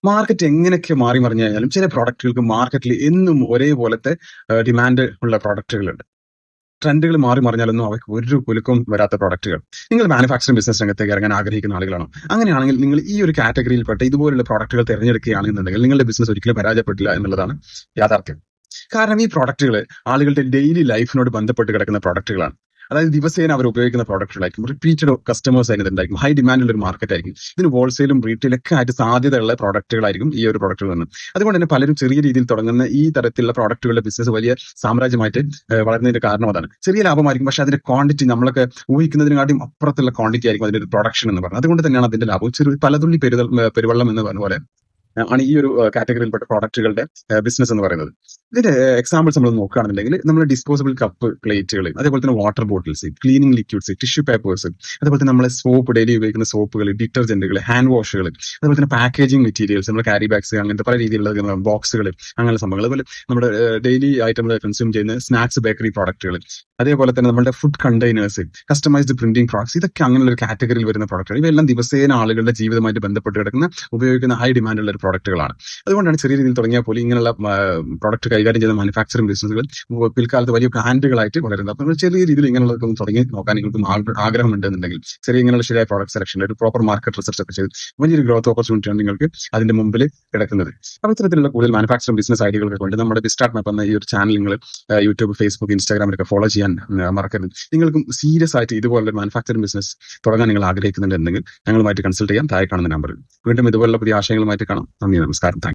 Market എങ്ങനെയൊക്കെ മാറി മറിഞ്ഞു കഴിഞ്ഞാലും ചില പ്രോഡക്റ്റുകൾക്ക് മാർക്കറ്റിൽ എന്നും ഒരേപോലത്തെ ഡിമാൻഡ് ഉള്ള പ്രോഡക്റ്റുകളുണ്ട്. ട്രെൻഡുകൾ മാറി മറിഞ്ഞാലൊന്നും അവയ്ക്ക് ഒരു കുലുക്കവും വരാത്ത പ്രോഡക്റ്റുകൾ. നിങ്ങൾ മാനുഫാക്ചറിംഗ് ബിസിനസ് രംഗത്തേക്ക് ഇറങ്ങാൻ ആഗ്രഹിക്കുന്ന ആളുകളാണോ? അങ്ങനെയാണെങ്കിൽ നിങ്ങൾ ഈ ഒരു കാറ്റഗറിയിൽപ്പെട്ട ഇതുപോലുള്ള പ്രോഡക്റ്റുകൾ തിരഞ്ഞെടുക്കുകയാണെന്നുണ്ടെങ്കിൽ നിങ്ങളുടെ ബിസിനസ് ഒരിക്കലും പരാജയപ്പെട്ടില്ല എന്നുള്ളതാണ് യാഥാർത്ഥ്യം. കാരണം ഈ പ്രോഡക്റ്റുകൾ ആളുകളുടെ ഡെയിലി ലൈഫിനോട് ബന്ധപ്പെട്ട് കിടക്കുന്ന പ്രോഡക്റ്റുകളാണ്. അതായത് ദിവസേന അവർ ഉപയോഗിക്കുന്ന പ്രോഡക്റ്റുകളായിരിക്കും. റിപ്പീറ്റഡ് കസ്റ്റമേഴ്സ് അതിനുണ്ടായിരിക്കും. ഹൈ ഡിമാൻഡുള്ള ഒരു മാർക്കറ്റ് ആയിരിക്കും. ഇതിന് ഹോൾസെയിലും റീറ്റെയിലൊക്കെ ആയിട്ട് സാധ്യതയുള്ള പ്രോഡക്റ്റുകളായിരിക്കും ഈ ഒരു പ്രോഡക്റ്റുകൾ നിന്ന്. അതുകൊണ്ട് തന്നെ പലരും ചെറിയ രീതിയിൽ തുടങ്ങുന്ന ഈ തരത്തിലുള്ള പ്രോഡക്റ്റുകളുടെ ബിസിനസ് വലിയ സാമ്രാജ്യമായിട്ട് വളരുന്നതിന്റെ കാരണം അതാണ്. ചെറിയ ലാഭമായിരിക്കും, പക്ഷെ അതിന്റെ ക്വാണ്ടിറ്റി നമ്മളൊക്കെ ഊഹിക്കുന്നതിനെക്കാട്ടും അപ്പുറത്തുള്ള ക്വാണ്ടിറ്റി ആയിരിക്കും അതിന്റെ ഒരു പ്രൊഡക്ഷൻ എന്ന് പറയുന്നത്. അതുകൊണ്ട് തന്നെയാണ് അതിന്റെ ലാഭം. പലതുള്ളി പെരുവെള്ളം എന്ന് പറഞ്ഞ പോലെ ആണ് ഈ ഒരു കാറ്റഗറിയിൽപ്പെട്ട പ്രോഡക്റ്റുകളുടെ ബിസിനസ് എന്ന് പറയുന്നത്. ഇതിന്റെ എക്സാമ്പിൾസ് നമ്മൾ നോക്കുകയാണെന്നുണ്ടെങ്കിൽ നമ്മൾ ഡിസ്പോസിബിൾ കപ്പ് പ്ലേറ്റുകൾ, അതേപോലെ തന്നെ water bottles, cleaning liquids, tissue papers, അതേപോലെ തന്നെ നമ്മളെ സോപ്പ്, ഡെയിലി ഉപയോഗിക്കുന്ന സോപ്പുകൾ, ഡിറ്റർജന്റുകൾ, ഹാൻഡ് വാഷുകൾ, അതേപോലെ തന്നെ പാക്കേജിംഗ് മെറ്റീരിയൽസ്, നമ്മുടെ ക്യാരി ബാഗ്സ്, അങ്ങനത്തെ പല രീതിയിലുള്ള ബോക്സുകൾ, അങ്ങനെ സംഭവങ്ങൾ. അതുപോലെ നമ്മുടെ ഡെയിലി ആയിട്ട് നമ്മൾ കൺസ്യൂം ചെയ്യുന്ന സ്നാക്സ്, ബേക്കറി പ്രോഡക്റ്റുകൾ, അതേപോലെ തന്നെ നമ്മുടെ food containers, customised printing products, ഇതൊക്കെ അങ്ങനെയുള്ള ഒരു കാറ്റഗറിയിൽ വരുന്ന പ്രോഡക്റ്റുകൾ. ഇവയെല്ലാം ദിവസേന ആളുകളുടെ ജീവിതമായിട്ട് ബന്ധപ്പെട്ട് കിടക്കുന്ന ഉപയോഗിക്കുന്ന ഹൈ ഡിമാൻഡുള്ള ഒരു പ്രോഡക്റ്റുകളാണ്. അതുകൊണ്ടാണ് ചെറിയ രീതിയിൽ തുടങ്ങിയാൽ പോലും ഇങ്ങനെയുള്ള പ്രോഡക്റ്റ് കൈകാര്യം ചെയ്യുന്ന മാനുഫാക്ചറിംഗ് ബിസിനസ്സുകൾ പിൽക്കാലത്ത് വലിയ ബ്രാൻഡുകളായിട്ട് വളരുന്നത്. അപ്പോൾ ചെറിയ രീതിയിൽ ഇങ്ങനെയുള്ളതൊക്കെ ഒന്ന് തുടങ്ങി നോക്കാൻ നിങ്ങൾക്ക് ആഗ്രഹം ഉണ്ടെന്നുണ്ടെങ്കിൽ ചെറിയ ഇങ്ങനെയുള്ള ശരിയായ പ്രോഡക്റ്റ് സെലക്ഷൻ, ഒരു പ്രോപ്പർ മാർക്കറ്റ് റിസർച്ച് ഒക്കെ ചെയ്ത് വലിയൊരു ഗ്രോത്ത് ഓപ്പർച്യൂണിറ്റിയാണ് നിങ്ങൾക്ക് അതിന്റെ മുമ്പിൽ കിടക്കുന്നത്. അപ്പോൾ ഇത്തരത്തിലുള്ള കൂടുതൽ മാനുഫാക്ചറിംഗ് ബിസിനസ് ഐഡിയകളൊക്കെ കൊണ്ട് നമ്മുടെ ബിസ്റ്റാർട്ട് മാപ്പ് എന്ന ഈ ഒരു ചാനൽ നിങ്ങൾ യൂട്യൂബ്, ഫേസ്ബുക്ക്, ഇൻസ്റ്റാഗ്രാമിലൊക്കെ ഫോളോ ചെയ്യാൻ മറക്കരുത്. നിങ്ങൾക്കും സീരിയസ് ആയിട്ട് ഇതുപോലുള്ള മാനുഫാക്ചറിംഗ് ബിസിനസ് തുടങ്ങാൻ നിങ്ങൾ ആഗ്രഹിക്കുന്നുണ്ടെങ്കിൽ ഞങ്ങളുമായിട്ട് കൺസൾട്ട് ചെയ്യാം താഴെ കാണുന്ന നമ്പറിൽ. വീണ്ടും ഇതുപോലുള്ള പുതിയ ആശയങ്ങളുമായിട്ട് കാണാം. നന്ദി, നമസ്കാരം.